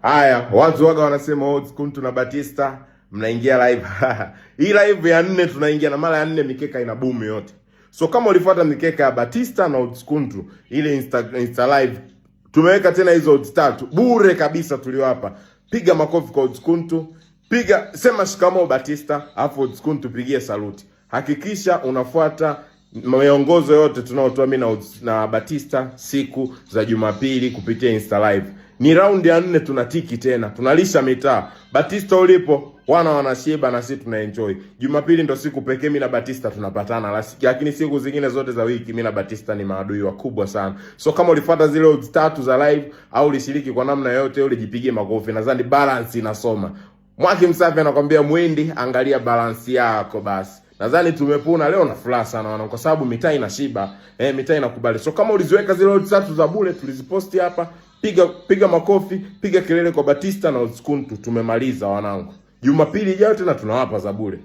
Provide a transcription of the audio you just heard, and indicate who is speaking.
Speaker 1: Haya, watu waga wanasema odds Kuntu na Batista mnaingia live. Hii live ya 4 tunaingia na mara ya 4 mikeka ina boom yote. So kama ulifuata mikeka ya Batista na odds Kuntu ile Insta live, tumeweka tena hizo odds 3 bure kabisa tuliwapa. Piga makofi kwa odds Kuntu, piga sema shikamo Batista, afu odds Kuntu pigie saluti. Hakikisha unafuata miongozo yote tunaotoa mimi na Batista siku za Jumapili kupitia Insta live. Ni round ya 4 tunatiki tena. Tunalisha mitaa. Batista ulipo, wanashiba na sisi tunaenjoy. Jumapili ndo siku pekee mimi na Batista tunapatana. Lakini siku zingine zote za wiki mimi na Batista ni maadui wakubwa sana. So kama ulifuata zile odds 3 za live au ulishiriki kwa namna yote ulijipigie makofi. Nadhani balance inasoma. Mwaki Msafi anakuambia Mwindi, angalia balance yako basi. Nadhani tumepuna leo na furaha sana wana, kwa sababu mitaa inashiba, mitaa inakubali. So kama uliziweka zile odds 3 za bure tuliziposti hapa, piga makofi, piga kelele kwa Batista na odds Kuntu. Tumemaliza wanangu. Jumapili ijayo tena tunawapa za bure.